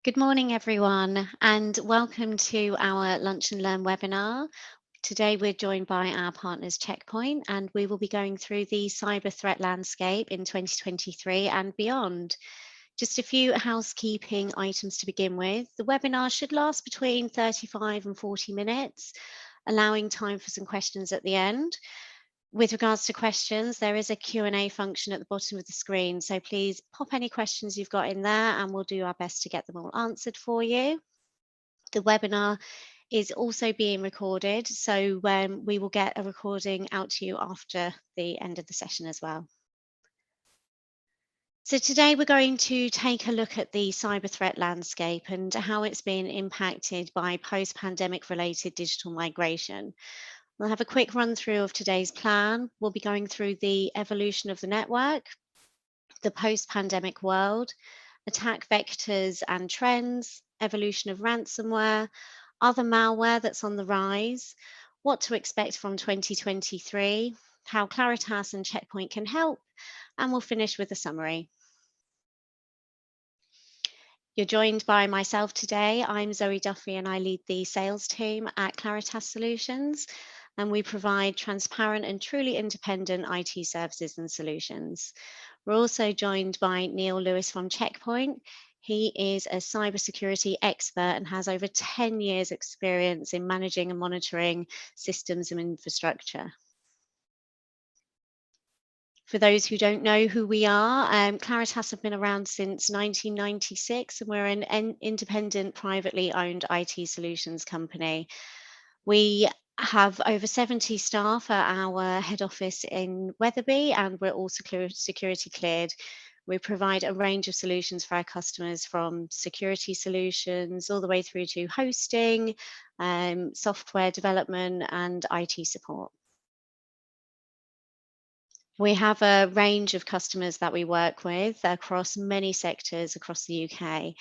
Good morning, everyone, and welcome to our Lunch and Learn webinar. Today, we're joined by our partners Checkpoint, and we will be going through the cyber threat landscape in 2023 and beyond. Just a few housekeeping items to begin with. The webinar should last between 35 and 40 minutes, allowing time for some questions at the end. With regards to questions, there is a Q&A function at the bottom of the screen, so please pop any questions you've got in there and we'll do our best to get them all answered for you. The webinar is also being recorded, so we will get a recording out to you after the end of the session as well. So today we're going to take a look at the cyber threat landscape and how it's been impacted by post-pandemic related digital migration. We'll have a quick run through of today's plan. We'll be going through the evolution of the network, the post-pandemic world, attack vectors and trends, evolution of ransomware, other malware that's on the rise, what to expect from 2023, how Claritas and Checkpoint can help, and we'll finish with a summary. You're joined by myself today. I'm Zoe Duffy and I lead the sales team at Claritas Solutions, and we provide transparent and truly independent IT services and solutions. We're also joined by Neal Lewis from Checkpoint. He is a cybersecurity expert and has over 10 years experience in managing and monitoring systems and infrastructure. For those who don't know who we are, Claritas have been around since 1996, and we're an independent, privately owned IT solutions company. We have over 70 staff at our head office in Wetherby, and we're also security cleared. We provide a range of solutions for our customers, from security solutions all the way through to hosting, software development, and IT support. We have a range of customers that we work with across many sectors across the UK.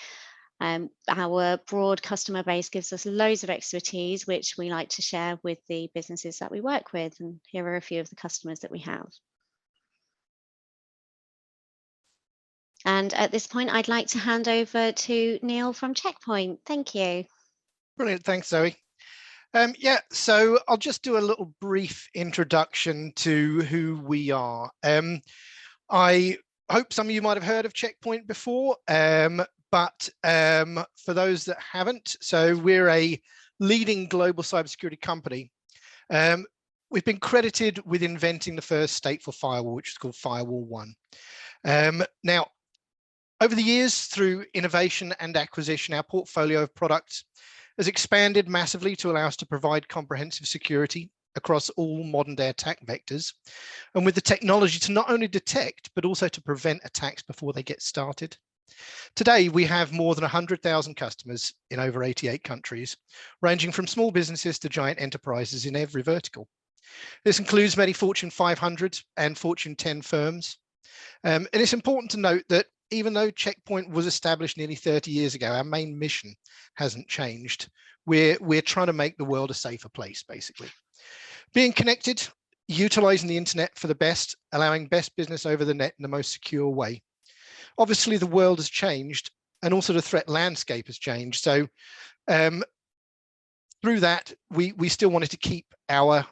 Our broad customer base gives us loads of expertise, which we like to share with the businesses that we work with. And here are a few of the customers that we have. And at this point, I'd like to hand over to Neal from Checkpoint. Thank you. Brilliant. Thanks, Zoe. So I'll just do a little brief introduction to who we are. I hope some of you might have heard of Checkpoint before, but for those that haven't, so we're a leading global cybersecurity company. We've been credited with inventing the first stateful firewall, which is called Firewall 1. Now, over the years, through innovation and acquisition, our portfolio of products has expanded massively to allow us to provide comprehensive security across all modern day attack vectors, and with the technology to not only detect, but also to prevent attacks before they get started. Today, we have more than 100,000 customers in over 88 countries, ranging from small businesses to giant enterprises in every vertical. This includes many Fortune 500 and Fortune 10 firms. And it's important to note that even though Checkpoint was established nearly 30 years ago, our main mission hasn't changed. We're trying to make the world a safer place, basically. Being connected, utilizing the internet for the best, allowing best business over the net in the most secure way. Obviously, the world has changed, and also the threat landscape has changed. So through that, we still wanted to keep our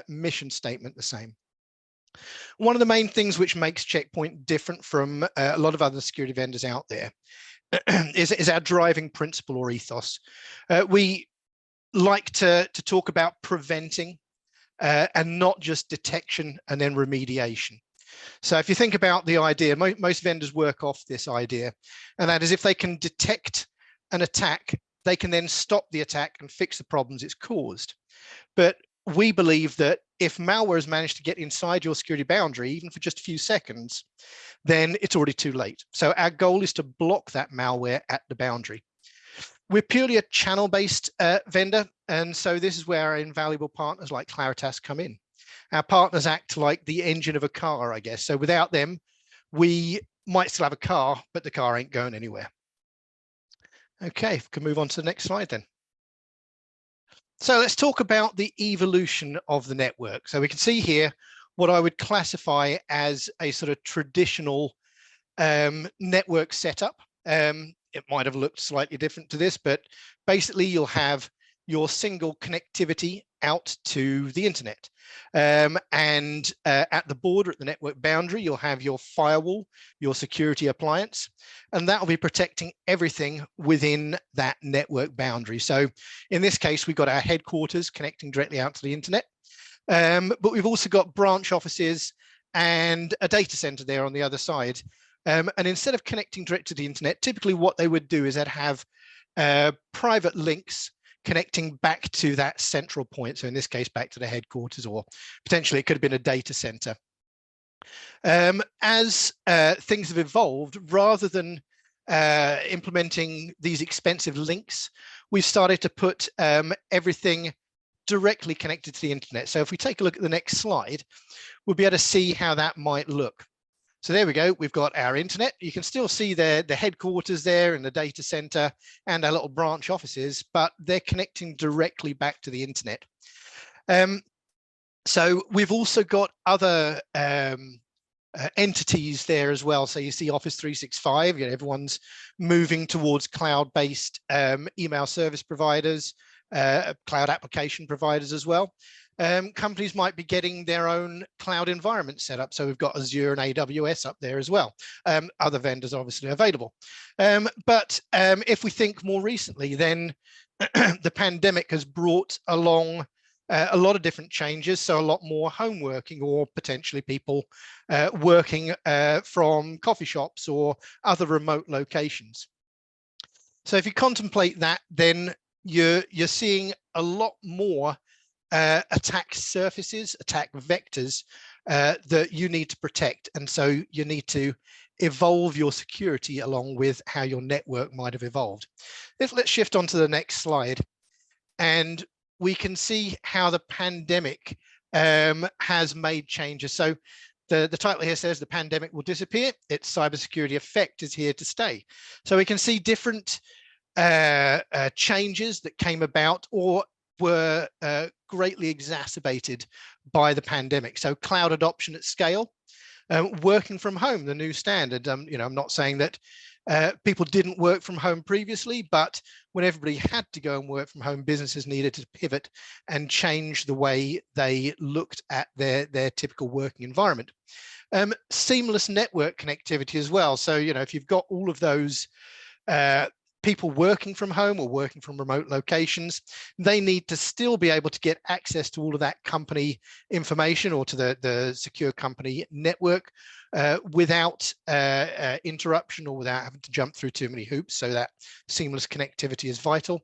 mission statement the same. One of the main things which makes Checkpoint different from a lot of other security vendors out there is our driving principle or ethos. We like to talk about preventing and not just detection and then remediation. So if you think about the idea, most vendors work off this idea, and that is if they can detect an attack, they can then stop the attack and fix the problems it's caused. But we believe that if malware has managed to get inside your security boundary, even for just a few seconds, then it's already too late. So our goal is to block that malware at the boundary. We're purely a channel-based vendor, and so this is where our invaluable partners like Claritas come in. Our partners act like the engine of a car, I guess. So without them, we might still have a car, but the car ain't going anywhere. Okay, if we can move on to the next slide then. So let's talk about the evolution of the network. So we can see here what I would classify as a sort of traditional network setup. it might have looked slightly different to this, but basically you'll have your single connectivity out to the internet. And at the border, at the network boundary, you'll have your firewall, your security appliance, and that will be protecting everything within that network boundary. So in this case, we've got our headquarters connecting directly out to the internet, but we've also got branch offices and a data center there on the other side. And instead of connecting direct to the internet, typically what they would do is they'd have private links connecting back to that central point. So in this case, back to the headquarters, or potentially it could have been a data center. As things have evolved, rather than implementing these expensive links, we've started to put everything directly connected to the internet. So if we take a look at the next slide, we'll be able to see how that might look. So there we go. We've got our internet. You can still see the headquarters there in the data center and our little branch offices, but they're connecting directly back to the internet. So we've also got other entities there as well. So you see Office 365, everyone's moving towards cloud-based email service providers, cloud application providers as well. Companies might be getting their own cloud environment set up. So we've got Azure and AWS up there as well. Other vendors obviously available. But if we think more recently, then the pandemic has brought along a lot of different changes. So a lot more home working, or potentially people working from coffee shops or other remote locations. So if you contemplate that, then you're seeing a lot more attack surfaces, attack vectors that you need to protect. And so you need to evolve your security along with how your network might have evolved. Let's shift on to the next slide. And we can see how the pandemic has made changes. So the title here says the pandemic will disappear. Its cybersecurity effect is here to stay. So we can see different changes that came about or were greatly exacerbated by the pandemic. So cloud adoption at scale, working from home, the new standard. I'm not saying that people didn't work from home previously, but when everybody had to go and work from home, businesses needed to pivot and change the way they looked at their typical working environment. Seamless network connectivity as well. So, if you've got all of those people working from home or working from remote locations, they need to still be able to get access to all of that company information or to the secure company network without interruption or without having to jump through too many hoops. So that seamless connectivity is vital.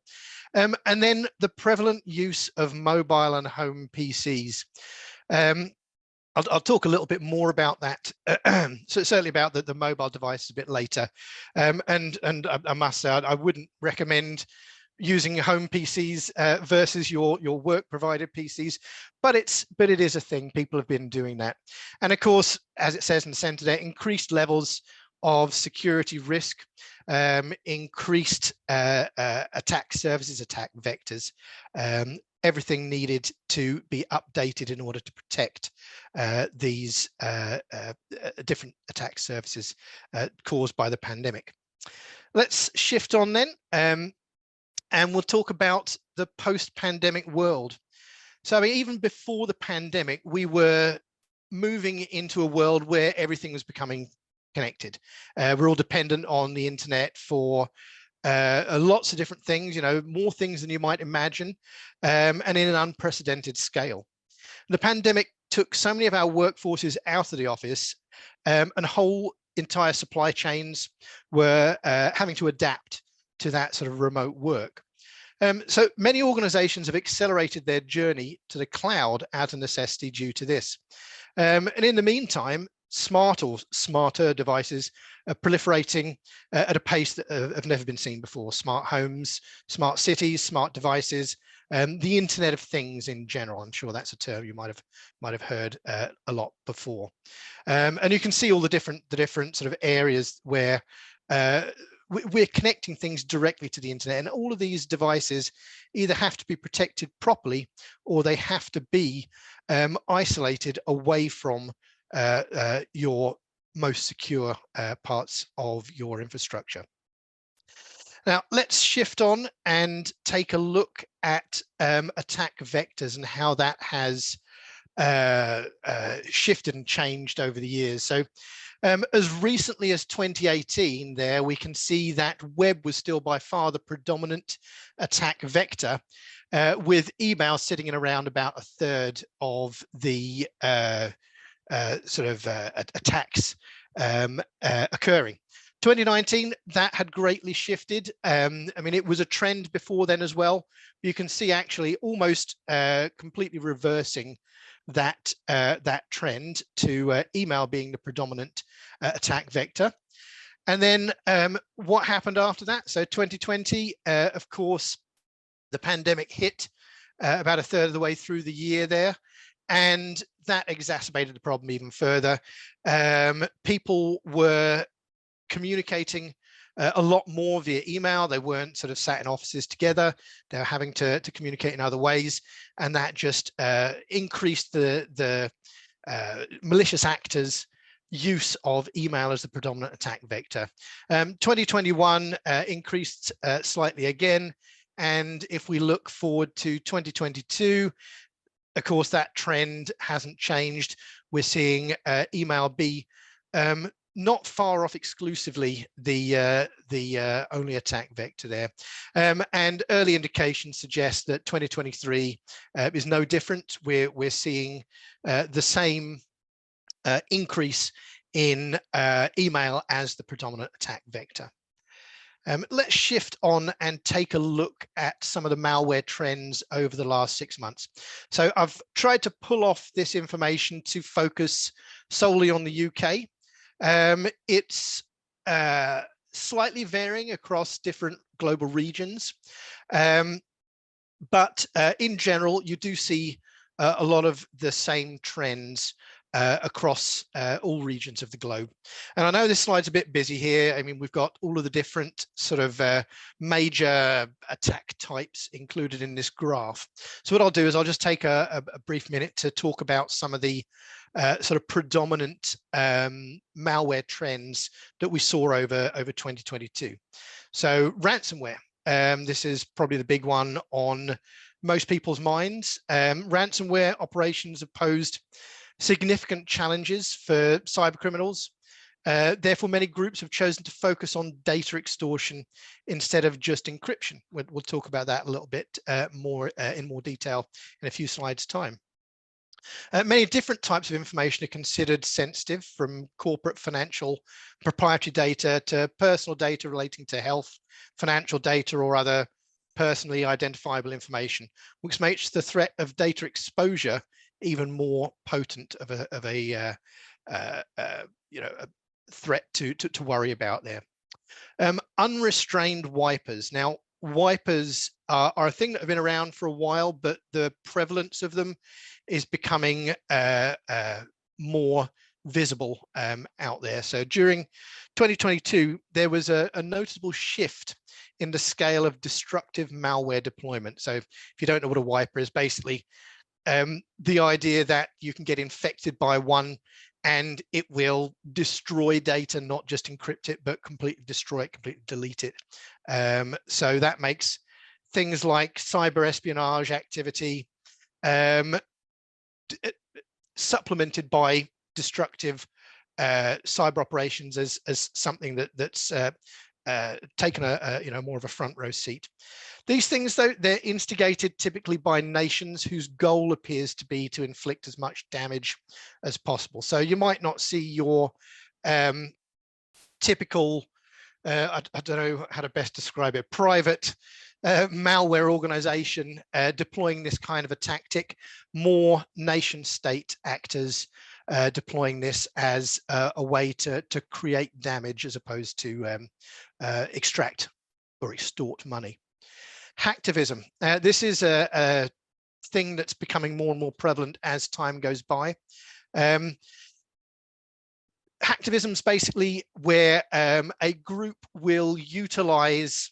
And then the prevalent use of mobile and home PCs. I'll talk a little bit more about that, so certainly about the mobile devices a bit later. And I must say, I wouldn't recommend using home PCs versus your work provided PCs, but it is a thing. People have been doing that. And of course, as it says in the center there, increased levels of security risk, increased attack surfaces, attack vectors, everything needed to be updated in order to protect these different attack surfaces caused by the pandemic. Let's shift on then, and we'll talk about the post-pandemic world. So even before the pandemic, we were moving into a world where everything was becoming connected. We're all dependent on the internet for lots of different things, more things than you might imagine, and in an unprecedented scale. The pandemic took so many of our workforces out of the office, and whole entire supply chains were having to adapt to that sort of remote work. So many organizations have accelerated their journey to the cloud out of necessity due to this. And in the meantime, smart or smarter devices are proliferating at a pace that have never been seen before. Smart homes, smart cities, smart devices, the Internet of Things in general. I'm sure that's a term you might have heard a lot before. And you can see all the different sort of areas where we're connecting things directly to the internet, and all of these devices either have to be protected properly or they have to be isolated away from your most secure parts of your infrastructure. Now, let's shift on and take a look at attack vectors and how that has shifted and changed over the years. So as recently as 2018 there, we can see that web was still by far the predominant attack vector, with email sitting in around about a third of the attacks occurring. 2019, that had greatly shifted. I mean, it was a trend before then as well. You can see actually almost completely reversing that trend to email being the predominant attack vector. And then what happened after that? So 2020, of course, the pandemic hit about a third of the way through the year there, and that exacerbated the problem even further. People were communicating a lot more via email. They weren't sort of sat in offices together. They were having to communicate in other ways, and that just increased the malicious actors' use of email as the predominant attack vector. 2021 increased slightly again, and if we look forward to 2022, of course, that trend hasn't changed. We're seeing email be not far off exclusively the only attack vector there. And early indications suggest that 2023 is no different. We're seeing the same increase in email as the predominant attack vector. Let's shift on and take a look at some of the malware trends over the last 6 months. So I've tried to pull off this information to focus solely on the UK. It's slightly varying across different global regions, but in general, you do see a lot of the same trends across all regions of the globe. And I know this slide's a bit busy here. I mean, we've got all of the different sort of major attack types included in this graph. So what I'll do is I'll just take a brief minute to talk about some of the sort of predominant malware trends that we saw over 2022. So ransomware, this is probably the big one on most people's minds. Ransomware operations have posed significant challenges for cyber criminals. Therefore, many groups have chosen to focus on data extortion instead of just encryption. We'll talk about that a little bit more in more detail in a few slides' time. Many different types of information are considered sensitive, from corporate, financial, proprietary data to personal data relating to health, financial data, or other personally identifiable information, which makes the threat of data exposure even more potent of a threat to worry about there. Unrestrained wipers. Now, wipers are a thing that have been around for a while, but the prevalence of them is becoming more visible out there. So during 2022, there was a noticeable shift in the scale of destructive malware deployment. So if you don't know what a wiper is, basically the idea that you can get infected by one and it will destroy data, not just encrypt it, but completely destroy it, completely delete it. So that makes things like cyber espionage activity supplemented by destructive cyber operations as something that's taken a more of a front row seat. These things, though, they're instigated typically by nations whose goal appears to be to inflict as much damage as possible. So you might not see your typical, I don't know how to best describe it, private malware organization deploying this kind of a tactic. More nation state actors deploying this as a way to create damage as opposed to extract or extort money. Hacktivism. This is a thing that's becoming more and more prevalent as time goes by. Hacktivism is basically where a group will utilize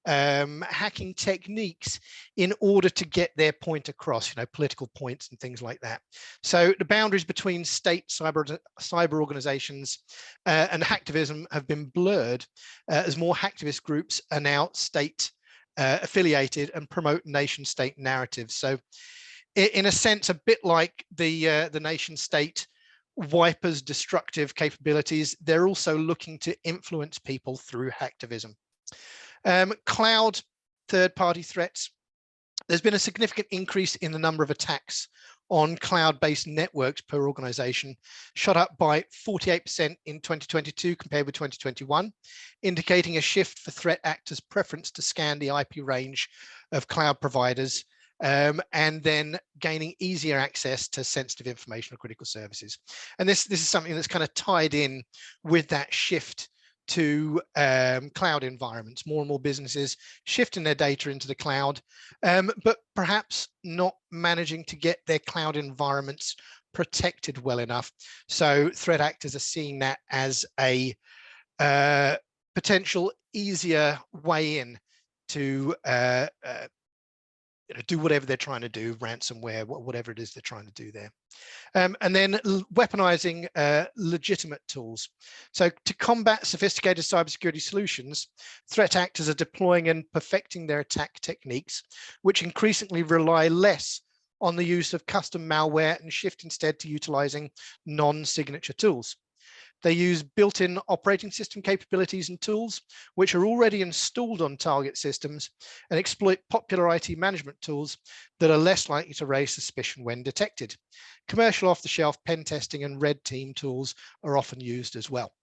hacking techniques in order to get their point across, political points and things like that. So the boundaries between state cyber organizations and hacktivism have been blurred as more hacktivist groups are now state affiliated and promote nation state narratives. So in a sense, a bit like the nation state wipers destructive capabilities, they're also looking to influence people through hacktivism. Cloud third-party threats. There's been a significant increase in the number of attacks on cloud-based networks per organization, shot up by 48% in 2022 compared with 2021, indicating a shift for threat actors' preference to scan the IP range of cloud providers, and then gaining easier access to sensitive information or critical services. And this is something that's kind of tied in with that shift to cloud environments. More and more businesses shifting their data into the cloud, but perhaps not managing to get their cloud environments protected well enough. So threat actors are seeing that as a potential easier way in to do whatever they're trying to do, ransomware, whatever it is they're trying to do there. And then weaponizing legitimate tools. So to combat sophisticated cybersecurity solutions, threat actors are deploying and perfecting their attack techniques, which increasingly rely less on the use of custom malware and shift instead to utilizing non-signature tools. They use built-in operating system capabilities and tools, which are already installed on target systems, and exploit popular IT management tools that are less likely to raise suspicion when detected. Commercial off-the-shelf pen testing and red team tools are often used as well.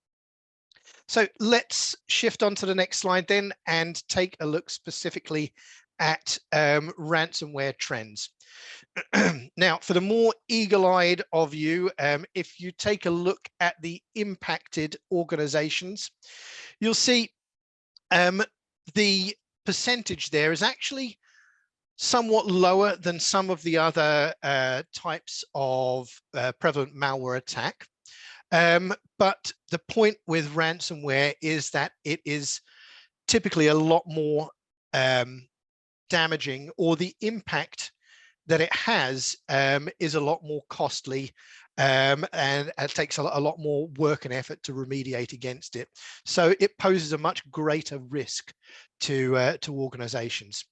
So let's shift on to the next slide then and take a look specifically at ransomware trends. Now, for the more eagle-eyed of you, if you take a look at the impacted organizations, you'll see the percentage there is actually somewhat lower than some of the other types of prevalent malware attack. But the point with ransomware is that it is typically a lot more damaging, or the impact that it has is a lot more costly, and it takes a lot more work and effort to remediate against it. So it poses a much greater risk to organizations.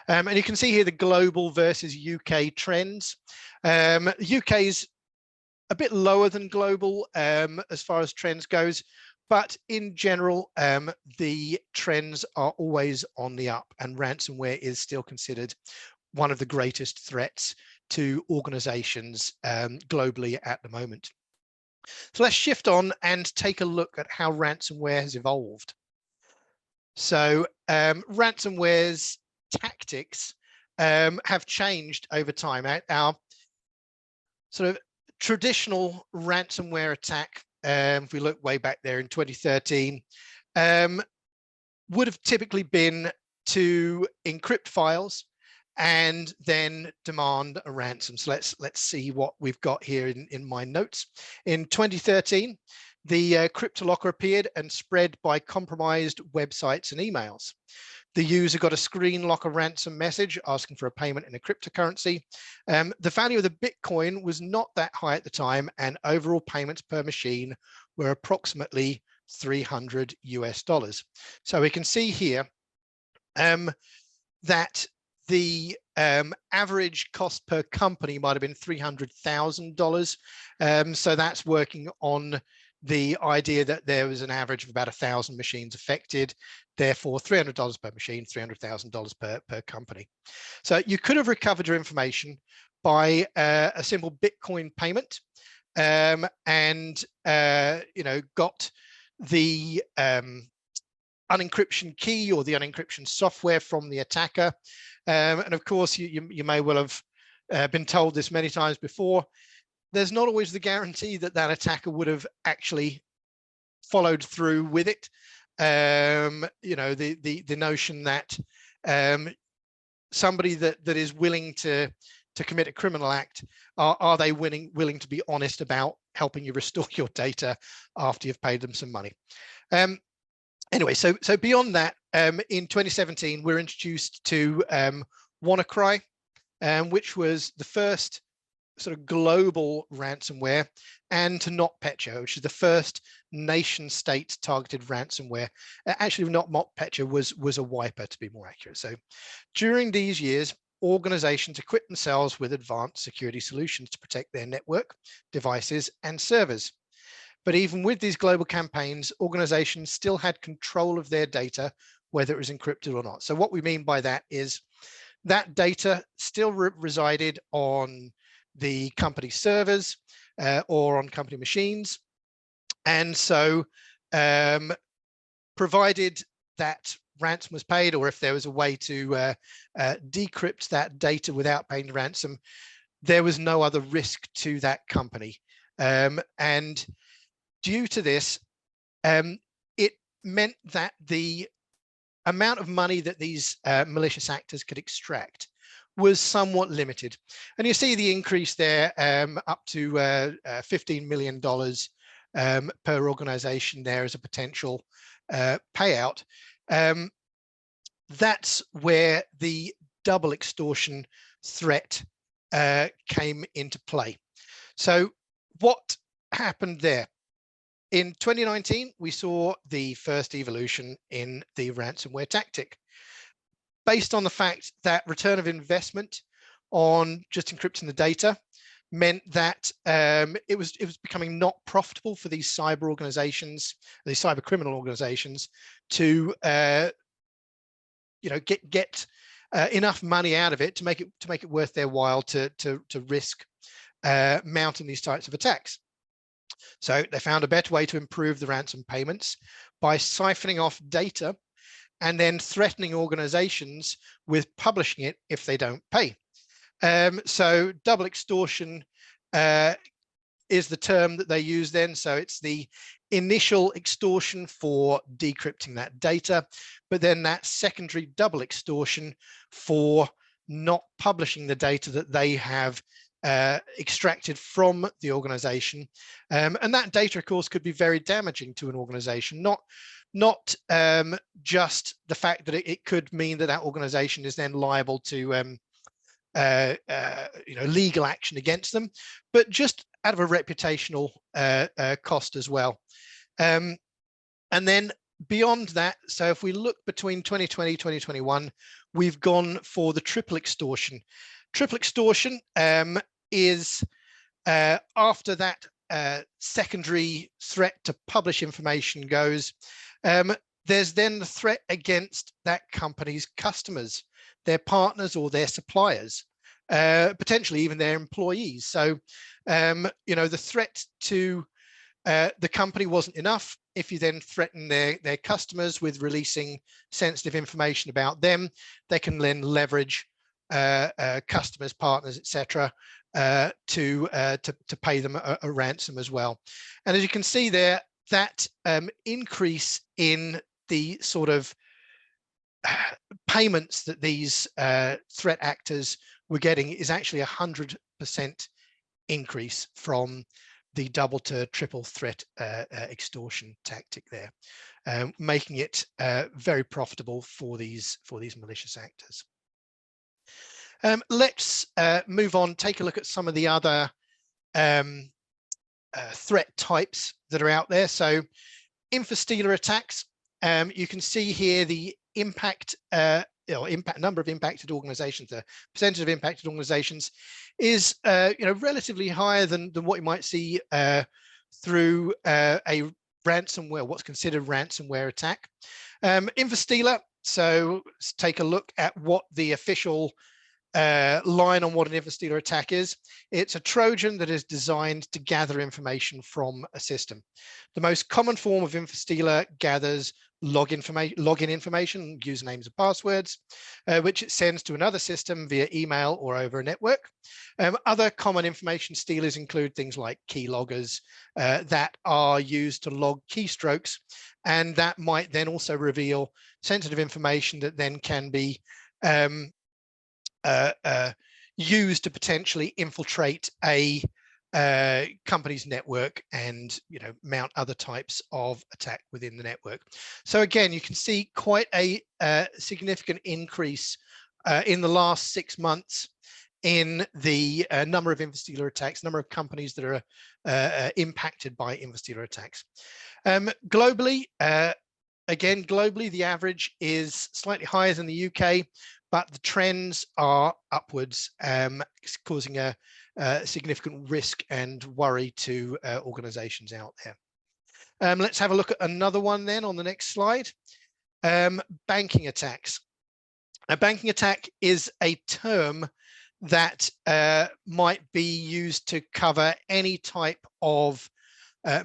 And you can see here the global versus UK trends. UK's a bit lower than global as far as trends goes, but in general, the trends are always on the up, and ransomware is still considered one of the greatest threats to organizations globally at the moment. So let's shift on and take a look at how ransomware has evolved. So ransomware's tactics have changed over time. Our sort of traditional ransomware attack, if we look way back there in 2013, would have typically been to encrypt files and then demand a ransom. So let's see what we've got here in my notes. In 2013, the CryptoLocker appeared and spread by compromised websites and emails. The user got a screen locker ransom message asking for a payment in a cryptocurrency. The value of the Bitcoin was not that high at the time, and overall payments per machine were approximately $300 US. So we can see here that the average cost per company might have been $300,000. So that's working on the idea that there was an average of about 1,000 machines affected, therefore $300 per machine, $300,000 per company. So you could have recovered your information by a simple Bitcoin payment, and got the unencryption key or the unencryption software from the attacker. And of course, you may well have been told this many times before. There's not always the guarantee that that attacker would have actually followed through with it. The notion that somebody that is willing to commit a criminal act, are they willing to be honest about helping you restore your data after you've paid them some money? anyway, so beyond that, in 2017, we're introduced to WannaCry, which was the first sort of global ransomware, and to NotPetya, which is the first nation state targeted ransomware. Actually, not NotPetya, was a wiper, to be more accurate. So during these years, organizations equipped themselves with advanced security solutions to protect their network, devices, and servers. But even with these global campaigns, organizations still had control of their data, whether it was encrypted or not. So what we mean by that is that data still resided on the company servers or on company machines. And so provided that ransom was paid, or if there was a way to decrypt that data without paying the ransom, there was no other risk to that company. And due to this, it meant that the amount of money that these malicious actors could extract was somewhat limited. And you see the increase there up to $15 million per organization there as a potential payout. That's where the double extortion threat came into play. So what happened there? In 2019, we saw the first evolution in the ransomware tactic, based on the fact that return of investment on just encrypting the data meant that it was becoming not profitable for these cyber organizations, these cyber criminal organizations, to get enough money out of it to make it worth their while to risk mounting these types of attacks. So they found a better way to improve the ransom payments by siphoning off data and then threatening organizations with publishing it if they don't pay. So double extortion is the term that they use then. So it's the initial extortion for decrypting that data, but then that secondary double extortion for not publishing the data that they have extracted from the organization. And that data, of course, could be very damaging to an organization, not just the fact that it could mean that organization is then liable to legal action against them, but just out of a reputational cost as well. And then beyond that, so if we look between 2020, 2021, we've gone for the triple extortion. Triple extortion is after that secondary threat to publish information goes, there's then the threat against that company's customers, their partners or their suppliers, potentially even their employees. So, the threat to the company wasn't enough. If you then threaten their customers with releasing sensitive information about them, they can then leverage customers, partners, etc., to pay them a ransom as well. And as you can see there, that increase in the sort of payments that these threat actors were getting is actually 100% increase from the double to triple threat extortion tactic there, making it very profitable for these malicious actors. Let's move on, take a look at some of the other threat types that are out there. So infostealer attacks, you can see here the impact, number of impacted organizations, the percentage of impacted organizations is relatively higher than what you might see through a ransomware, what's considered ransomware attack. Infostealer, so let's take a look at what the official line on what an infostealer attack is. It's a Trojan that is designed to gather information from a system. The most common form of infostealer gathers login information, usernames and passwords, which it sends to another system via email or over a network. Other common information stealers include things like keyloggers that are used to log keystrokes, and that might then also reveal sensitive information that then can be used to potentially infiltrate a company's network and mount other types of attack within the network. So again, you can see quite a significant increase in the last 6 months in the number of insta attacks, number of companies that are impacted by insta attacks. Globally, again, globally, the average is slightly higher than the UK, but the trends are upwards, causing a significant risk and worry to organizations out there. Let's have a look at another one then on the next slide. Banking attacks. A banking attack is a term that might be used to cover any type of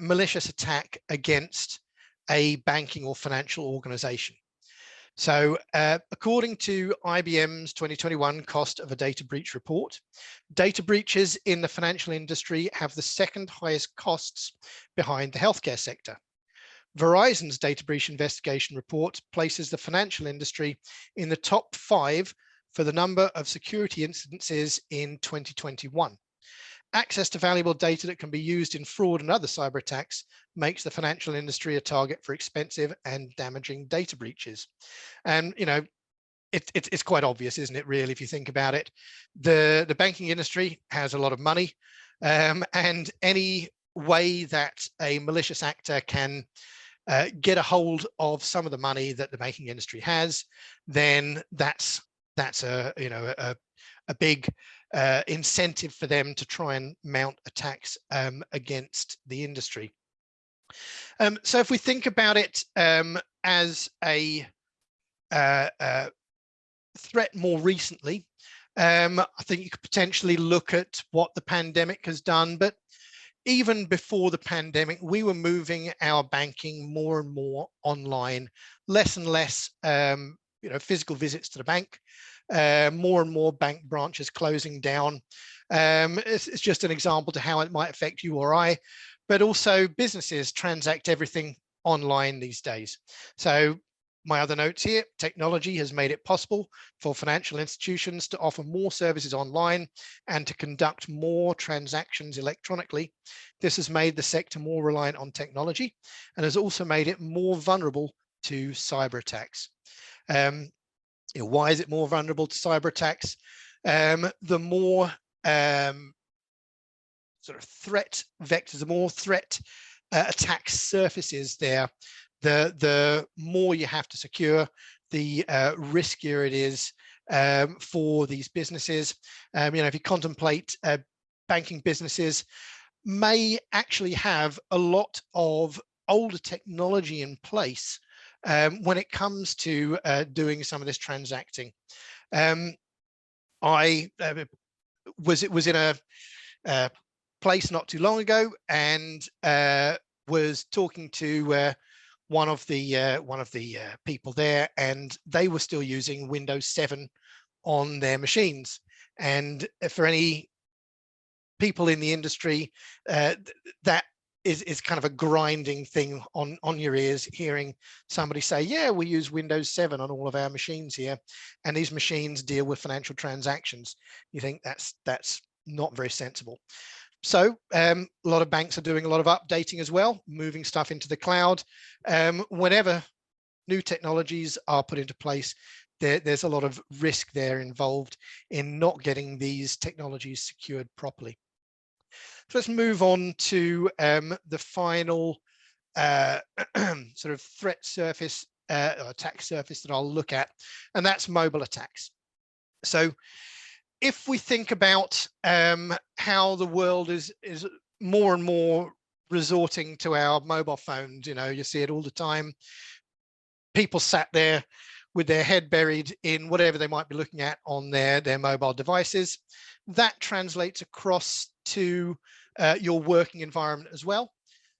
malicious attack against a banking or financial organization. So according to IBM's 2021 cost of a data breach report, data breaches in the financial industry have the second highest costs behind the healthcare sector. Verizon's data breach investigation report places the financial industry in the top 5 for the number of security incidences in 2021. Access to valuable data that can be used in fraud and other cyber attacks makes the financial industry a target for expensive and damaging data breaches. And it's quite obvious, isn't it, really, if you think about it? The banking industry has a lot of money, and any way that a malicious actor can get a hold of some of the money that the banking industry has, then that's a big incentive for them to try and mount attacks against the industry. So if we think about it as a threat more recently, I think you could potentially look at what the pandemic has done, but even before the pandemic, we were moving our banking more and more online, less and less physical visits to the bank, more and more bank branches closing down. It's just an example to how it might affect you or I, but also businesses transact everything online these days. So my other notes here, technology has made it possible for financial institutions to offer more services online and to conduct more transactions electronically. This has made the sector more reliant on technology and has also made it more vulnerable to cyber attacks. Why is it more vulnerable to cyber attacks? The more sort of threat vectors, the more threat attack surfaces there, the more you have to secure, the riskier it is for these businesses. If you contemplate banking businesses may actually have a lot of older technology in place when it comes to doing some of this transacting. I was in a place not too long ago and was talking to one of the people there, and they were still using Windows 7 on their machines. And for any people in the industry, that is kind of a grinding thing on your ears, hearing somebody say, yeah, we use Windows 7 on all of our machines here, and these machines deal with financial transactions. You think that's not very sensible. So a lot of banks are doing a lot of updating as well, moving stuff into the cloud. Whenever new technologies are put into place, there's a lot of risk there involved in not getting these technologies secured properly. So let's move on to the final sort of threat surface, or attack surface that I'll look at, and that's mobile attacks. So if we think about how the world is more and more resorting to our mobile phones, you see it all the time. People sat there with their head buried in whatever they might be looking at on their mobile devices. That translates across to your working environment as well.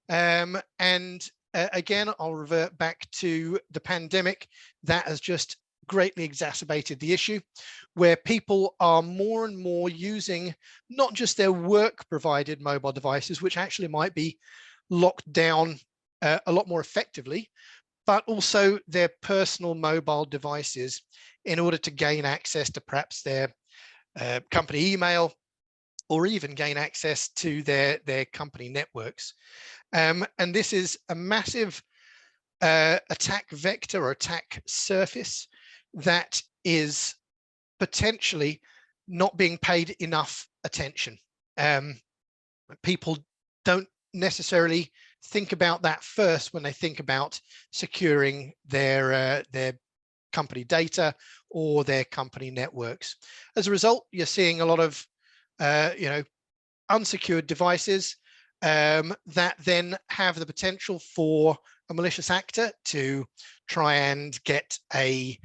And again, I'll revert back to the pandemic. That has just greatly exacerbated the issue, where people are more and more using not just their work provided mobile devices, which actually might be locked down a lot more effectively, but also their personal mobile devices in order to gain access to perhaps their company email or even gain access to their company networks. And this is a massive attack vector or attack surface that is potentially not being paid enough attention. People don't necessarily think about that first when they think about securing their company data or their company networks. As a result, you're seeing a lot of unsecured devices that then have the potential for a malicious actor to try and get a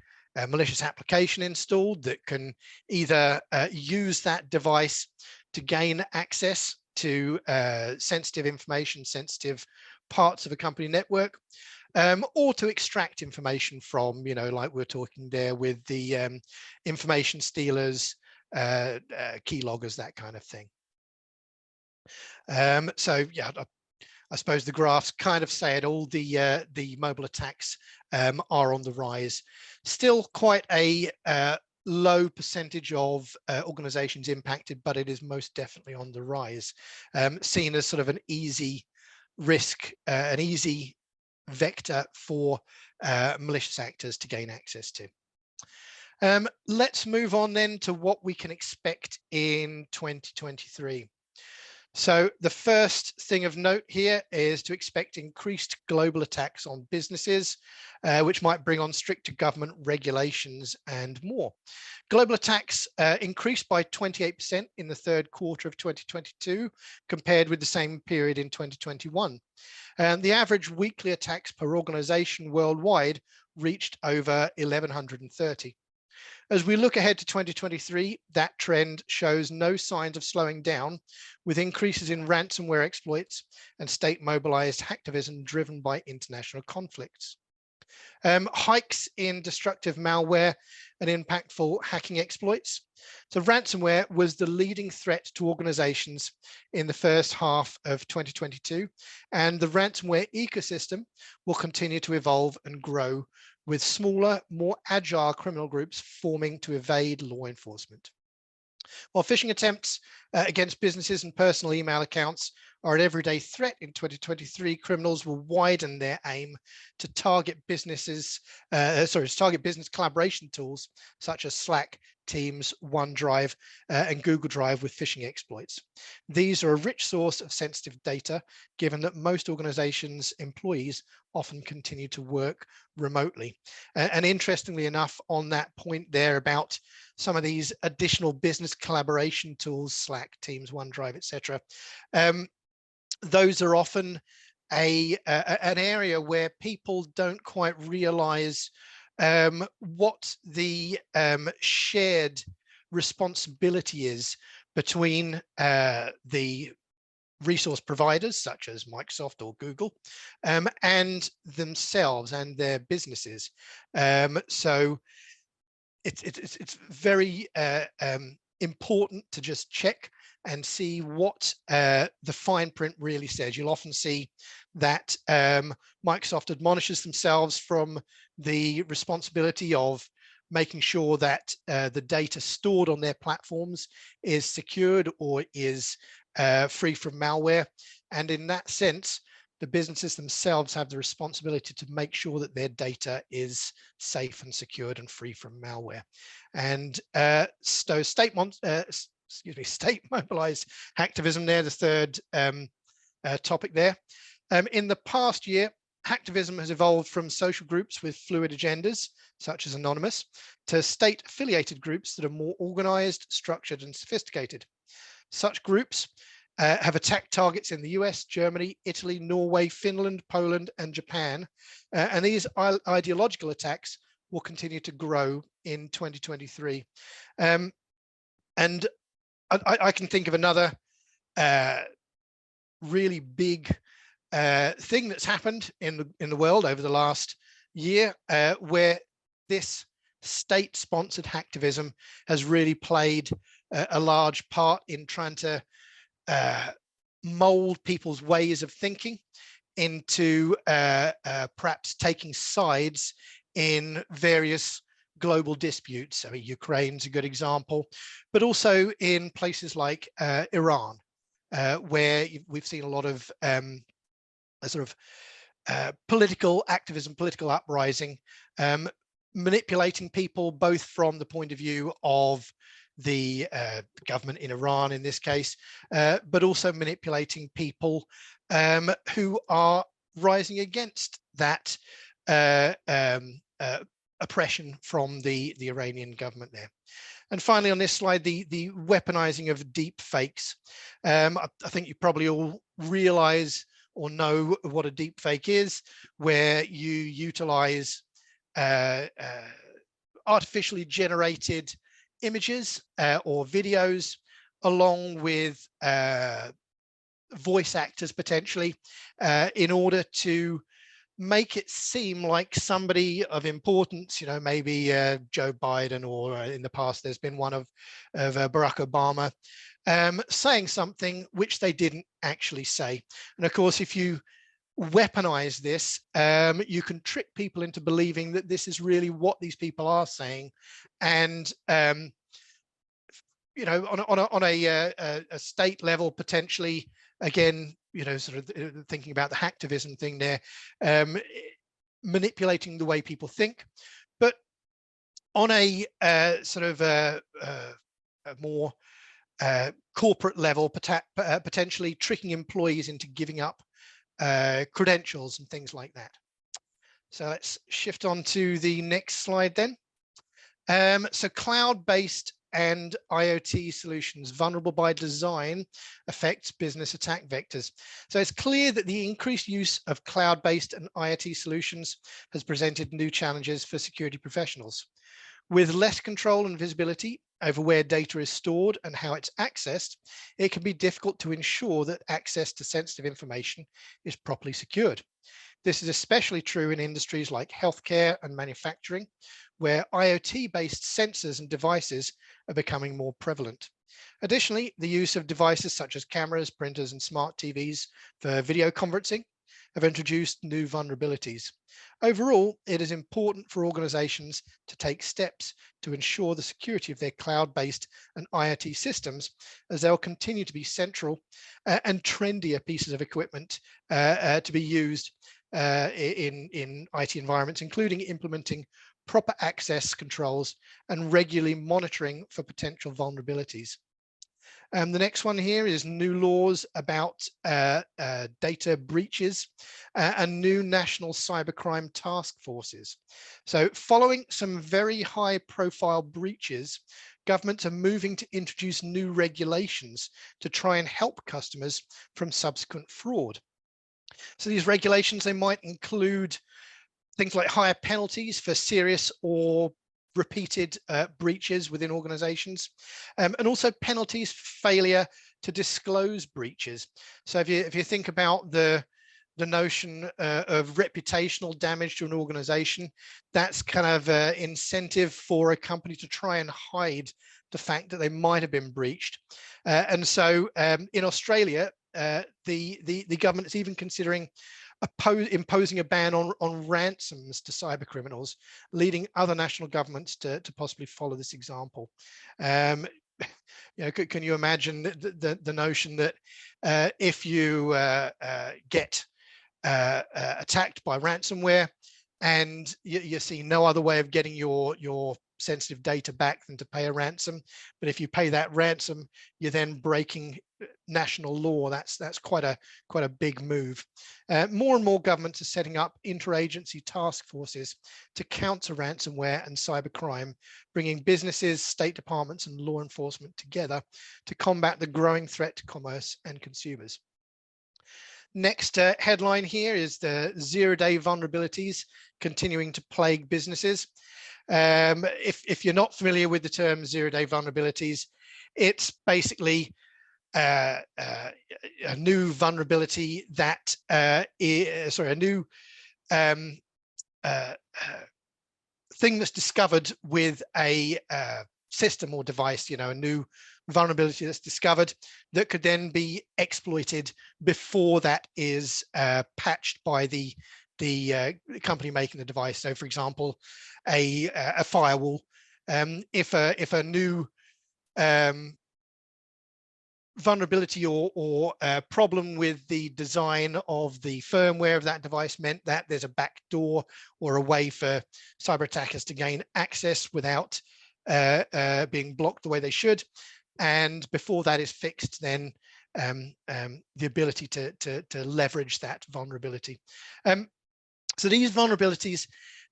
malicious application installed that can either use that device to gain access to sensitive information, sensitive parts of a company network, or to extract information from, like we're talking there with the information stealers, keyloggers, that kind of thing. So yeah, I suppose the graphs kind of say it all. The mobile attacks are on the rise. Still quite a low percentage of organizations impacted, but it is most definitely on the rise, seen as sort of an easy risk, an easy vector for malicious actors to gain access to. Let's move on then to what we can expect in 2023. So the first thing of note here is to expect increased global attacks on businesses, which might bring on stricter government regulations and more. Global attacks increased by 28% in the third quarter of 2022, compared with the same period in 2021. And the average weekly attacks per organization worldwide reached over 1,130. As we look ahead to 2023, that trend shows no signs of slowing down, with increases in ransomware exploits and state-mobilized hacktivism driven by international conflicts. Hikes in destructive malware and impactful hacking exploits. So ransomware was the leading threat to organizations in the first half of 2022, and the ransomware ecosystem will continue to evolve and grow, with smaller, more agile criminal groups forming to evade law enforcement. While phishing attempts against businesses and personal email accounts are an everyday threat in 2023, criminals will widen their aim to target business collaboration tools such as Slack, Teams, OneDrive, and Google Drive with phishing exploits. These are a rich source of sensitive data, given that most organizations' employees often continue to work remotely. And interestingly enough, on that point there about some of these additional business collaboration tools, Slack, Teams, OneDrive, etc., those are often an area where people don't quite realize what the shared responsibility is between the resource providers such as Microsoft or Google and themselves and their businesses. So it's very important to just check and see what the fine print really says. You'll often see that Microsoft admonishes themselves from the responsibility of making sure that the data stored on their platforms is secured or is free from malware. And in that sense, the businesses themselves have the responsibility to make sure that their data is safe and secured and free from malware. And so state mobilized hacktivism there, the third topic there. In the past year, hacktivism has evolved from social groups with fluid agendas, such as Anonymous, to state-affiliated groups that are more organized, structured, and sophisticated. Such groups have attacked targets in the US, Germany, Italy, Norway, Finland, Poland, and Japan. And these ideological attacks will continue to grow in 2023. And I can think of another really big thing that's happened in the world over the last year, where this state-sponsored hacktivism has really played a large part in trying to mold people's ways of thinking into perhaps taking sides in various global disputes. I mean, Ukraine's a good example, but also in places like Iran, where we've seen a lot of a sort of political activism, political uprising, manipulating people both from the point of view of the government in Iran in this case, but also manipulating people who are rising against that oppression from the Iranian government there. And finally, on this slide, the weaponizing of deep fakes. I think you probably all realize or know what a deep fake is, where you utilize artificially generated images or videos along with voice actors potentially in order to make it seem like somebody of importance, you know, maybe Joe Biden, or in the past there's been one of Barack Obama, saying something which they didn't actually say. And of course, if you weaponize this, you can trick people into believing that this is really what these people are saying. And you know, on a state level, potentially, again, you know, sort of thinking about the hacktivism thing there, manipulating the way people think. But on a sort of a more corporate level, potentially tricking employees into giving up credentials and things like that. So let's shift on to the next slide then. So cloud-based and IoT solutions vulnerable by design affects business attack vectors. So it's clear that the increased use of cloud-based and IoT solutions has presented new challenges for security professionals. With less control and visibility over where data is stored and how it's accessed, it can be difficult to ensure that access to sensitive information is properly secured. This is especially true in industries like healthcare and manufacturing, where IoT-based sensors and devices are becoming more prevalent. Additionally, the use of devices such as cameras, printers, and smart TVs for video conferencing have introduced new vulnerabilities. Overall, it is important for organizations to take steps to ensure the security of their cloud-based and IoT systems, as they'll continue to be central and trendier pieces of equipment to be used in IT environments, including implementing proper access controls and regularly monitoring for potential vulnerabilities. The next one here is new laws about data breaches and new national cybercrime task forces. So following some very high profile breaches, governments are moving to introduce new regulations to try and help customers from subsequent fraud. So these regulations, they might include things like higher penalties for serious or repeated breaches within organizations, and also penalties for failure to disclose breaches. So if you think about the notion of reputational damage to an organization, that's kind of incentive for a company to try and hide the fact that they might have been breached. And so in Australia, the government is even considering imposing a ban on ransoms to cyber criminals, leading other national governments to possibly follow this example. You know, can you imagine the notion that if you get attacked by ransomware and you see no other way of getting your sensitive data back than to pay a ransom, but if you pay that ransom, you're then breaking national law. That's quite a big move. More and more governments are setting up interagency task forces to counter ransomware and cybercrime, bringing businesses, state departments, and law enforcement together to combat the growing threat to commerce and consumers. Next headline here is the zero-day vulnerabilities continuing to plague businesses. If you're not familiar with the term zero-day vulnerabilities, it's basically a new vulnerability that a new thing that's discovered with a system or device, you know, a new vulnerability that's discovered that could then be exploited before that is patched by the the company making the device. So, for example, a firewall. If a new vulnerability or problem with the design of the firmware of that device meant that there's a back door or a way for cyber attackers to gain access without being blocked the way they should. And before that is fixed, then the ability to leverage that vulnerability. So these vulnerabilities,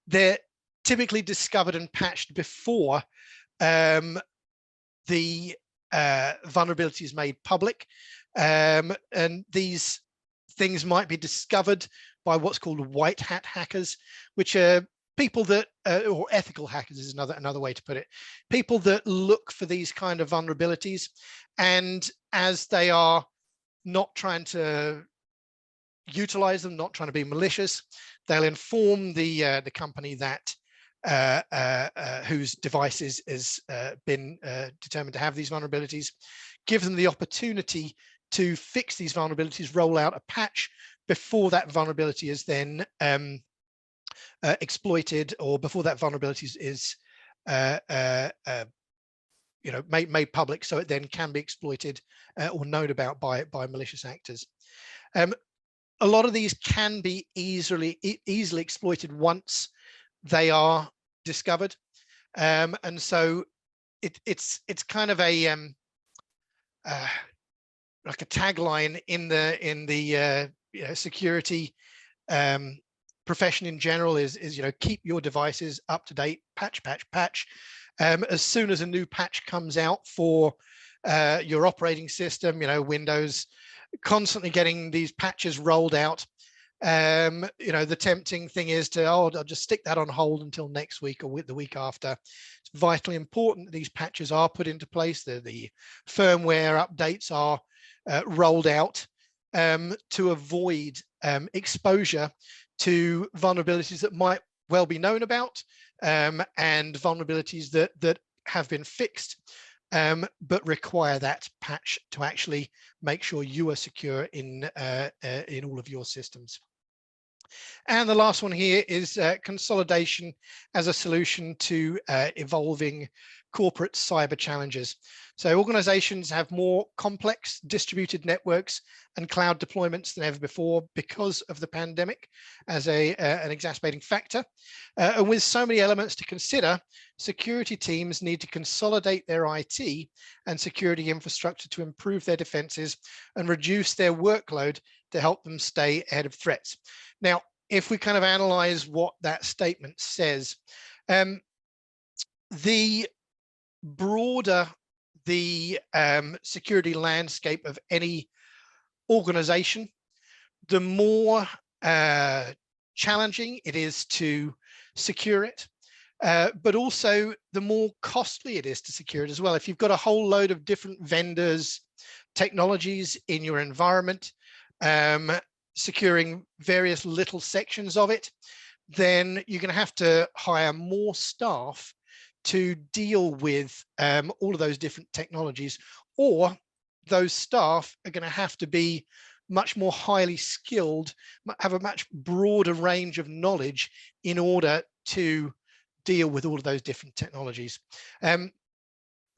they're typically discovered and patched before the vulnerability is made public, and these things might be discovered by what's called white hat hackers, which are people that, or ethical hackers is another way to put it, people that look for these kind of vulnerabilities, and as they are not trying to utilize them, not trying to be malicious, they'll inform the company that whose device is been determined to have these vulnerabilities, give them the opportunity to fix these vulnerabilities, roll out a patch before that vulnerability is then exploited, or before that vulnerability is made public, so it then can be exploited or known about by malicious actors. A lot of these can be easily exploited once they are discovered, and so it's kind of a like a tagline in the security profession in general is keep your devices up to date, patch. As soon as a new patch comes out for your operating system, Windows, constantly getting these patches rolled out. The tempting thing is to, I'll just stick that on hold until next week or the week after. It's vitally important that these patches are put into place, the firmware updates are rolled out to avoid exposure to vulnerabilities that might well be known about, and vulnerabilities that have been fixed, but require that patch to actually make sure you are secure in all of your systems. And the last one here is consolidation as a solution to evolving corporate cyber challenges. So organizations have more complex distributed networks and cloud deployments than ever before because of the pandemic as an exacerbating factor. And with so many elements to consider, security teams need to consolidate their IT and security infrastructure to improve their defenses and reduce their workload to help them stay ahead of threats. Now, if we kind of analyze what that statement says, the broader the security landscape of any organization, the more challenging it is to secure it, but also the more costly it is to secure it as well. If you've got a whole load of different vendors, technologies in your environment, securing various little sections of it, then you're going to have to hire more staff to deal with all of those different technologies, or those staff are going to have to be much more highly skilled, have a much broader range of knowledge in order to deal with all of those different technologies.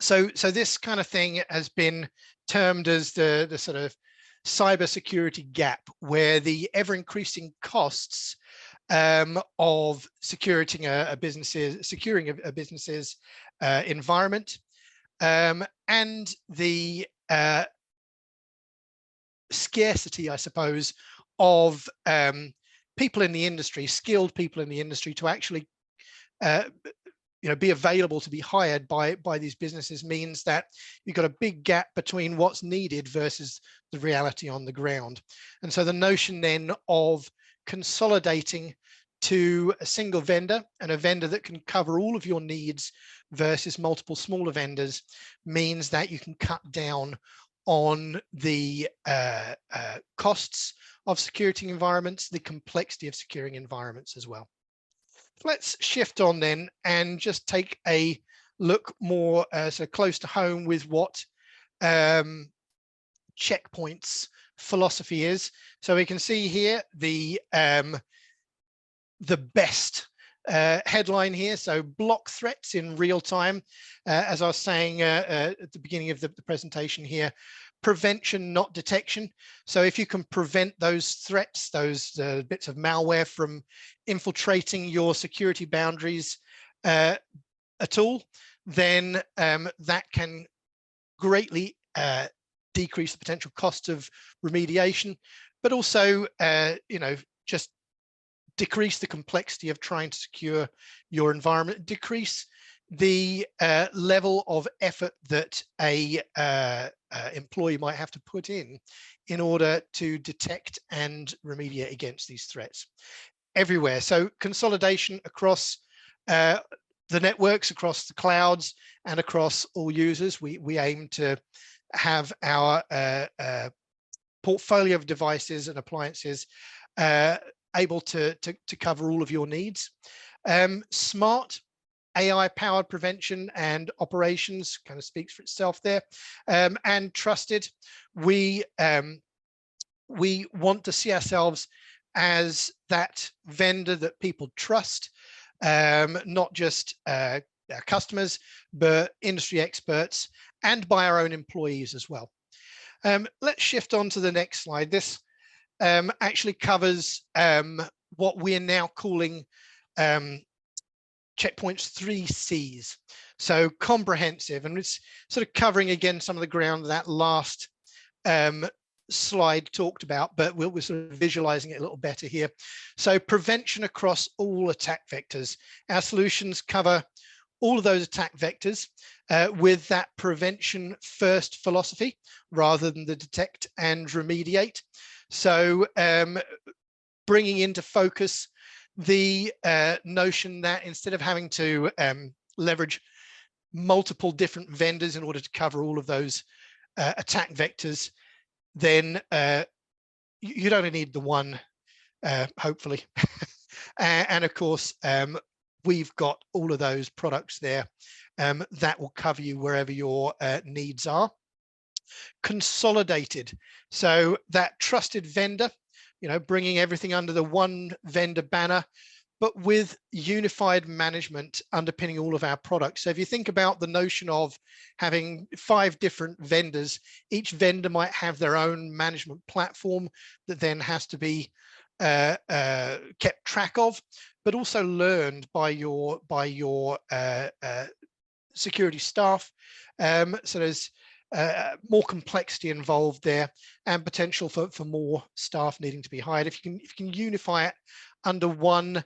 So this kind of thing has been termed as the sort of cybersecurity gap, where the ever-increasing costs of securing a business's environment, and the scarcity, I suppose, of people in the industry, skilled people in the industry, to actually be available to be hired by these businesses, means that you've got a big gap between what's needed versus the reality on the ground. And so the notion then of consolidating to a single vendor, and a vendor that can cover all of your needs versus multiple smaller vendors, means that you can cut down on the costs of security environments, the complexity of securing environments as well. Let's shift on then and just take a look more so close to home with what Checkpoint's philosophy is. So we can see here the the best headline here. So block threats in real time. As I was saying at the beginning of the presentation here, prevention, not detection. So if you can prevent those threats, those bits of malware from infiltrating your security boundaries at all, then that can greatly decrease the potential cost of remediation, but also, just decrease the complexity of trying to secure your environment, decrease the level of effort that a employee might have to put in order to detect and remediate against these threats everywhere. So consolidation across the networks, across the clouds, and across all users. We aim to have our portfolio of devices and appliances able to cover all of your needs. Smart AI-powered prevention and operations kind of speaks for itself there. And trusted, we want to see ourselves as that vendor that people trust, not just our customers, but industry experts, and by our own employees as well. Let's shift on to the next slide. This actually covers what we are now calling Checkpoint's 3 C's. So comprehensive, and it's sort of covering again some of the ground that last slide talked about, but we're sort of visualizing it a little better here. So prevention across all attack vectors. Our solutions cover all of those attack vectors with that prevention first philosophy rather than the detect and remediate. So bringing into focus the notion that instead of having to leverage multiple different vendors in order to cover all of those attack vectors, then you'd only need the one, hopefully. And of course, we've got all of those products there that will cover you wherever your needs are. Consolidated, so that trusted vendor, bringing everything under the one vendor banner, but with unified management underpinning all of our products. So if you think about the notion of having 5 different vendors, each vendor might have their own management platform that then has to be kept track of, but also learned by your security staff. So there's more complexity involved there, and potential for more staff needing to be hired. If you can unify it under one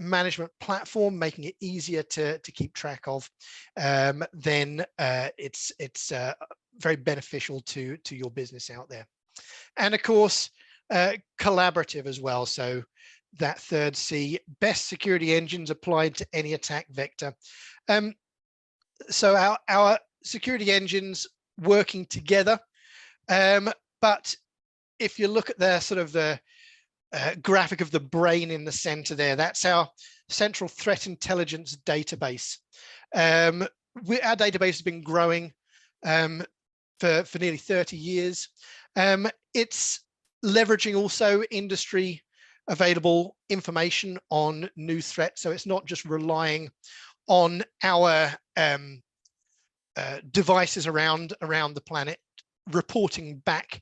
management platform, making it easier to keep track of, then it's very beneficial to your business out there. And of course, collaborative as well. So that 3rd C, best security engines applied to any attack vector. So our security engines working together, but if you look at the sort of the graphic of the brain in the center there, that's our central threat intelligence database. Our database has been growing for nearly 30 years. It's leveraging also industry available information on new threats, so it's not just relying on our devices around the planet reporting back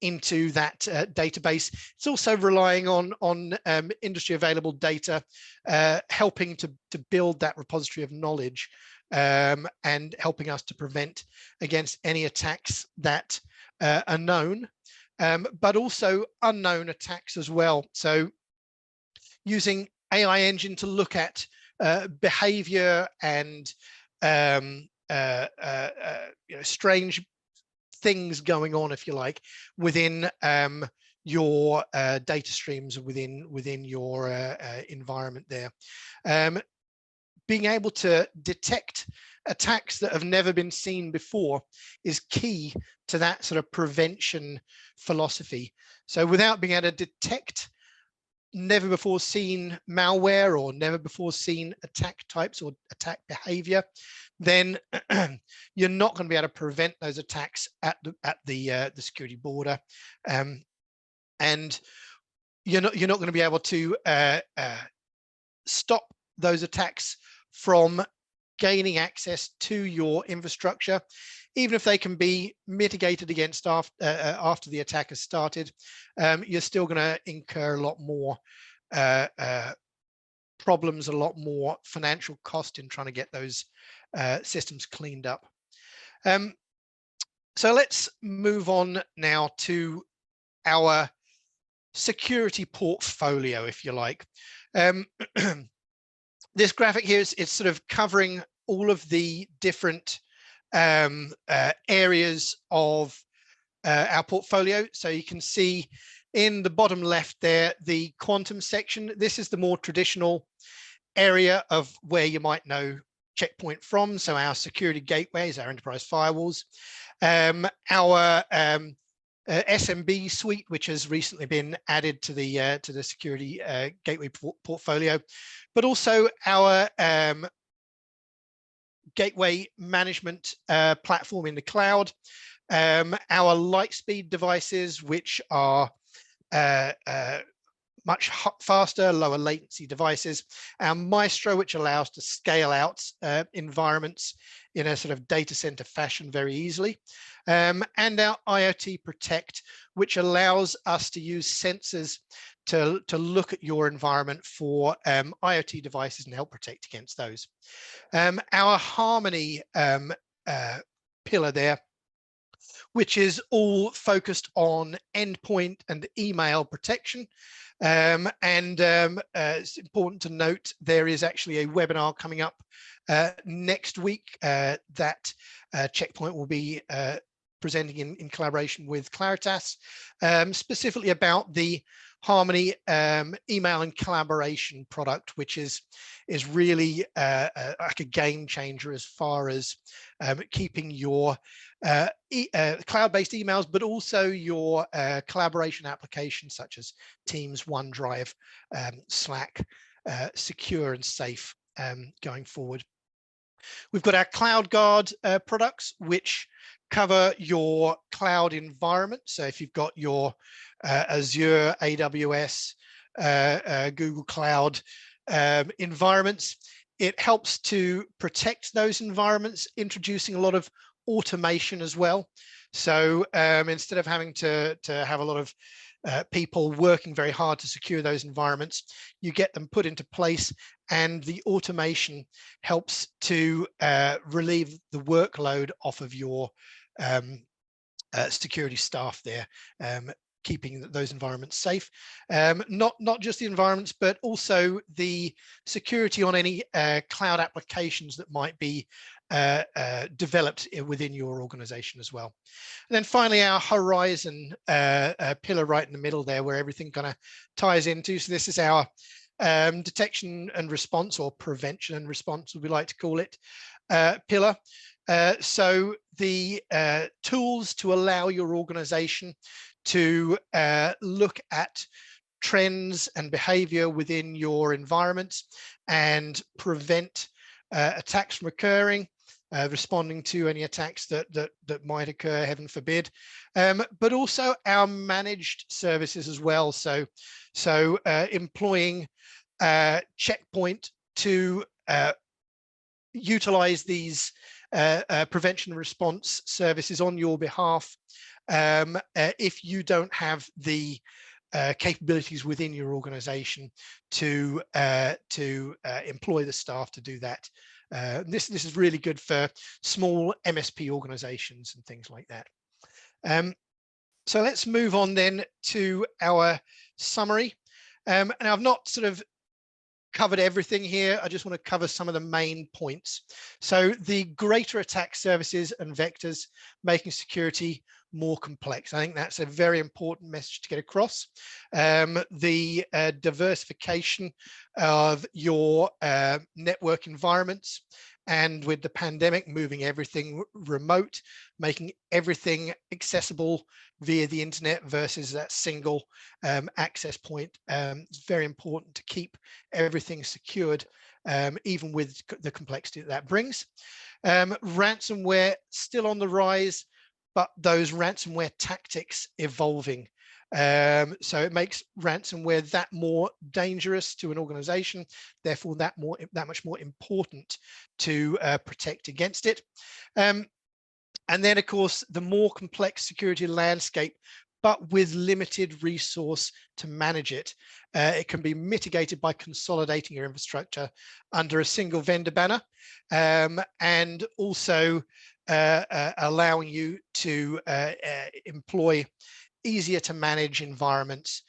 into that database. It's also relying on industry available data, helping to build that repository of knowledge, and helping us to prevent against any attacks that are known, but also unknown attacks as well. So using AI engine to look at behavior and strange things going on, if you like, within your data streams, within your environment there. Being able to detect attacks that have never been seen before is key to that sort of prevention philosophy. So without being able to detect never before seen malware or never before seen attack types or attack behavior, then you're not going to be able to prevent those attacks at the security border, and you're not going to be able to stop those attacks from gaining access to your infrastructure, even if they can be mitigated against after the attack has started. You're still going to incur a lot more problems, a lot more financial cost in trying to get those systems cleaned up. So let's move on now to our security portfolio, if you like. This graphic here is sort of covering all of the different areas of our portfolio. So you can see in the bottom left there, the quantum section. This is the more traditional area of where you might know Checkpoint from. So our security gateways, our enterprise firewalls, our SMB suite, which has recently been added to the security gateway portfolio, but also our gateway management platform in the cloud, our Lightspeed devices, which are much faster, lower latency devices, our Maestro, which allows to scale out environments in a sort of data center fashion very easily, and our IoT Protect, which allows us to use sensors to look at your environment for IoT devices and help protect against those. Our Harmony pillar there, which is all focused on endpoint and email protection. It's important to note there is actually a webinar coming up next week that Checkpoint will be presenting in collaboration with Claritas, specifically about the Harmony email and collaboration product, which is really like a game changer as far as keeping your cloud-based emails, but also your collaboration applications such as Teams, OneDrive, Slack, secure and safe going forward. We've got our CloudGuard products, which cover your cloud environment. So if you've got your Azure, AWS, Google Cloud environments, it helps to protect those environments, introducing a lot of automation as well. So instead of having to have a lot of people working very hard to secure those environments, you get them put into place, and the automation helps to relieve the workload off of your security staff there, keeping those environments safe. Not just the environments, but also the security on any cloud applications that might be developed within your organization as well. And then finally, our Horizon pillar right in the middle there, where everything kind of ties into. So this is our detection and response, or prevention and response, we like to call it, pillar. So the tools to allow your organization to look at trends and behavior within your environments and prevent attacks from occurring, responding to any attacks that might occur, heaven forbid, but also our managed services as well. So employing Checkpoint to utilize these prevention and response services on your behalf if you don't have the capabilities within your organization to employ the staff to do that. This is really good for small MSP organizations and things like that. So let's move on then to our summary. And I've not sort of covered everything here. I just want to cover some of the main points. So the greater attack surfaces and vectors, making security more complex. I think that's a very important message to get across. The diversification of your network environments, and with the pandemic, moving everything remote, making everything accessible via the internet versus that single access point. It's very important to keep everything secured, even with the complexity that brings. Ransomware still on the rise, but those ransomware tactics evolving. So it makes ransomware that more dangerous to an organization, therefore that much more important to protect against it. And then, of course, the more complex security landscape, but with limited resource to manage it, it can be mitigated by consolidating your infrastructure under a single vendor banner, and also allowing you to employ easier to manage environments,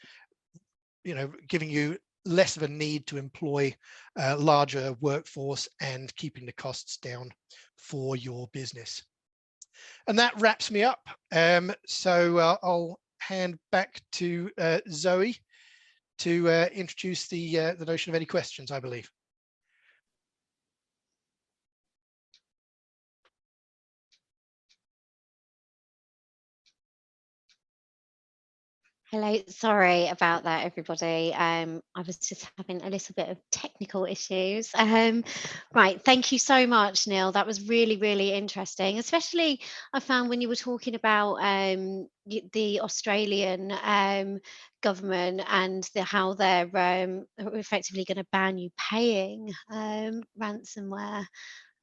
giving you less of a need to employ a larger workforce and keeping the costs down for your business. And that wraps me up. So I'll hand back to Zoe to introduce the notion of any questions, I believe. Hello, sorry about that, everybody. I was just having a little bit of technical issues. Right, thank you so much, Neal. That was really, really interesting. Especially, I found when you were talking about the Australian government and how they're effectively going to ban you paying ransomware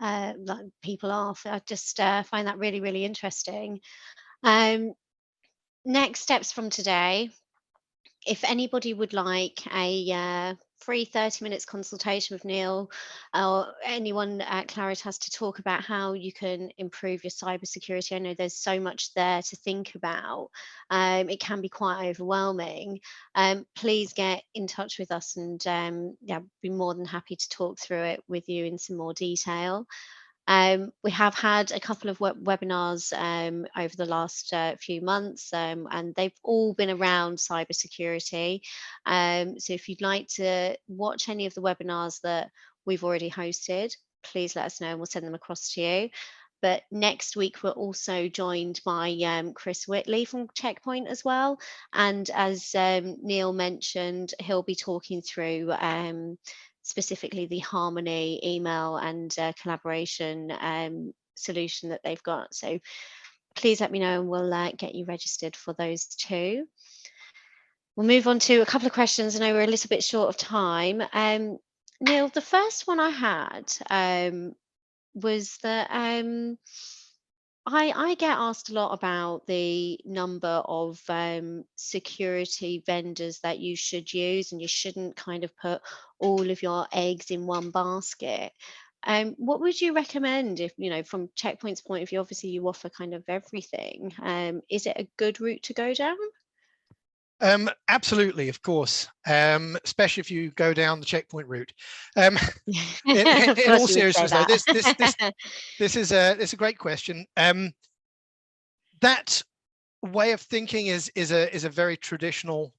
like people off. I just find that really, really interesting. Next steps from today, if anybody would like a free 30 minutes consultation with Neal or anyone at Claritas to talk about how you can improve your cybersecurity, I know there's so much there to think about. It can be quite overwhelming. Please get in touch with us, and yeah, be more than happy to talk through it with you in some more detail. We have had a couple of webinars over the last few months, and they've all been around cybersecurity. So if you'd like to watch any of the webinars that we've already hosted, please let us know and we'll send them across to you. But next week, we're also joined by Chris Whitley from Checkpoint as well. And as Neal mentioned, he'll be talking through specifically the Harmony email and collaboration solution that they've got. So please let me know and we'll get you registered for those too. We'll move on to a couple of questions. I know we're a little bit short of time. Neal, the first one I had was that I get asked a lot about the number of security vendors that you should use, and you shouldn't kind of put all of your eggs in one basket. What would you recommend if, from Checkpoint's point of view, obviously you offer kind of everything. Is it a good route to go down? Absolutely, of course, especially if you go down the Checkpoint route. In all seriousness, though, this is a great question. That way of thinking is a very traditional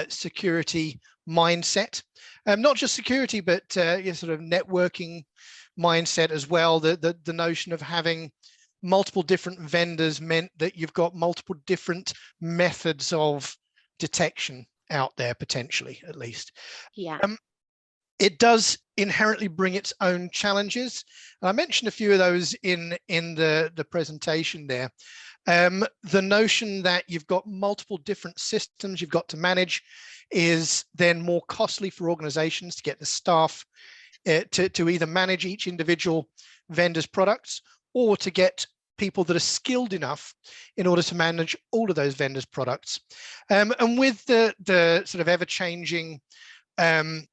security mindset, not just security, but sort of networking mindset as well. The notion of having multiple different vendors meant that you've got multiple different methods of detection out there, potentially, at least. Yeah. It does inherently bring its own challenges. And I mentioned a few of those in the presentation there. The notion that you've got multiple different systems you've got to manage is then more costly for organizations to get the staff to either manage each individual vendor's products, or to get people that are skilled enough in order to manage all of those vendors' products. And with the sort of ever-changing attack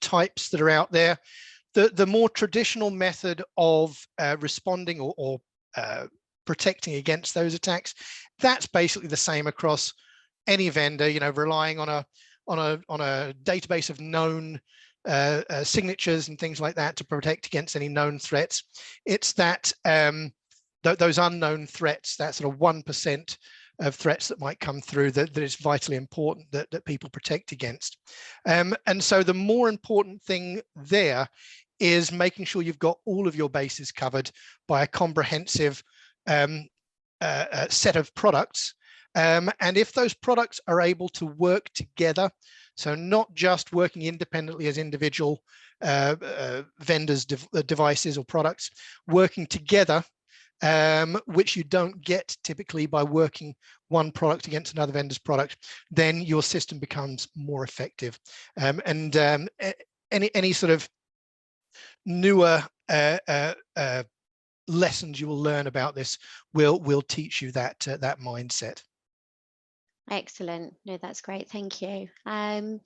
types that are out there, the more traditional method of responding or protecting against those attacks, that's basically the same across any vendor. Relying on a database of known signatures and things like that to protect against any known threats. It's that those unknown threats, that sort of 1% of threats that might come through, that is vitally important that people protect against. And so the more important thing there is making sure you've got all of your bases covered by a comprehensive set of products. And if those products are able to work together, so not just working independently as individual vendors' devices or products, working together which you don't get typically by working one product against another vendor's product, then your system becomes more effective. Any sort of newer lessons you will learn about this will teach you that that mindset. Excellent. No, that's great. Thank you. And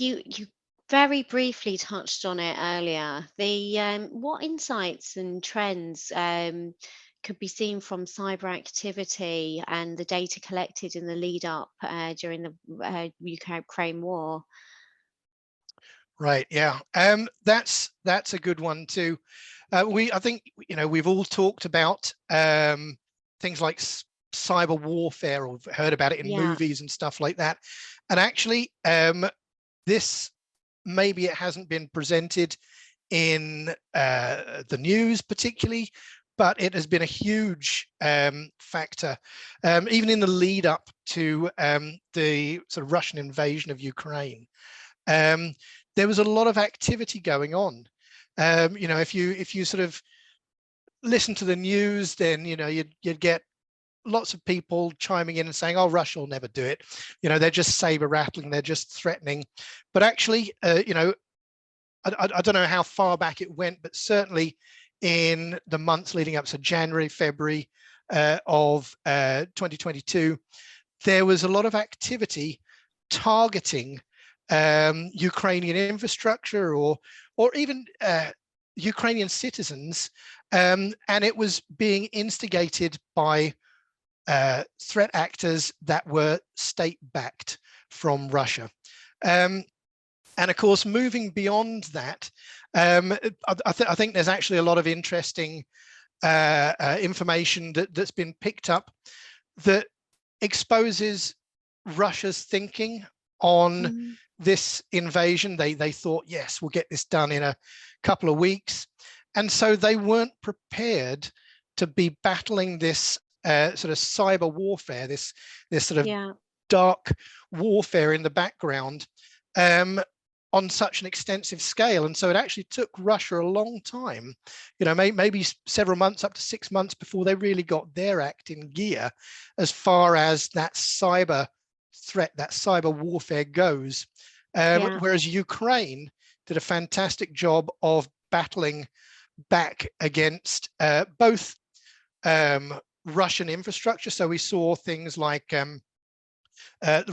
you very briefly touched on it earlier. The what insights and trends could be seen from cyber activity and the data collected in the lead up during the Ukraine war? Right. Yeah. That's a good one too. I think we've all talked about things like cyber warfare, or heard about it in Yeah. movies and stuff like that. And actually, this maybe it hasn't been presented in the news particularly, but it has been a huge factor, even in the lead up to the sort of Russian invasion of Ukraine. There was a lot of activity going on. If you sort of listen to the news, then you'd get lots of people chiming in and saying, "Oh, Russia will never do it. They're just saber rattling. They're just threatening." But actually, I don't know how far back it went, but certainly in the months leading up, so January, February of 2022, there was a lot of activity targeting Ukrainian infrastructure or even Ukrainian citizens, and it was being instigated by threat actors that were state-backed from Russia. And of course, moving beyond that, I think there's actually a lot of interesting information that's been picked up that exposes Russia's thinking on this invasion. They thought, yes, we'll get this done in a couple of weeks. And so they weren't prepared to be battling this sort of cyber warfare, this sort of dark warfare in the background on such an extensive scale. And so it actually took Russia a long time, maybe several months, up to 6 months, before they really got their act in gear as far as that cyber threat, that cyber warfare goes. Whereas Ukraine did a fantastic job of battling back against both Russian infrastructure. So we saw things like the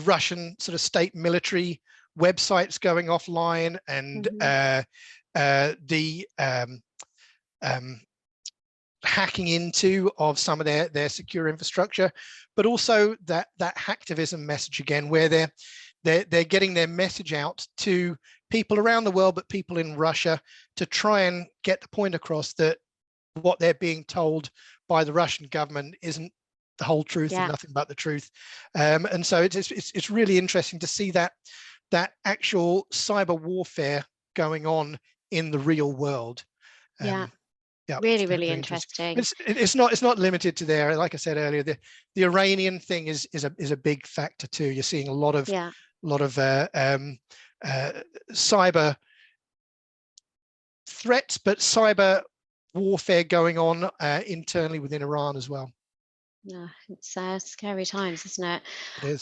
Russian sort of state military websites going offline, and the hacking into of some of their secure infrastructure, but also that hacktivism message again, where they're getting their message out to people around the world, but people in Russia, to try and get the point across that what they're being told by the Russian government isn't the whole truth and nothing but the truth. And so it's really interesting to see that actual cyber warfare going on in the real world. Really interesting. It's not limited to there. Like I said earlier, the Iranian thing is a big factor too. You're seeing a lot of cyber threats, but cyber warfare going on internally within Iran as well. Yeah, it's scary times, isn't it? It is.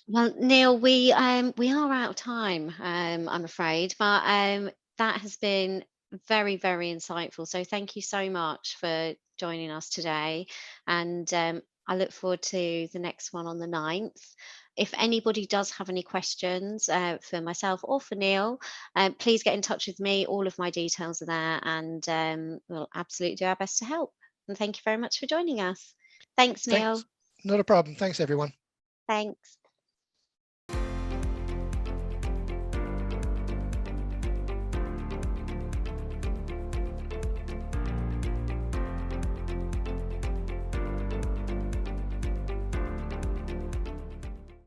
Well, Neal, we are out of time, I'm afraid, but that has been very, very insightful. So thank you so much for joining us today, and I look forward to the next one on the 9th. If anybody does have any questions for myself or for Neal, please get in touch with me. All of my details are there, and we'll absolutely do our best to help. And thank you very much for joining us. Thanks, Neal. Thanks. Not a problem. Thanks, everyone. Thanks.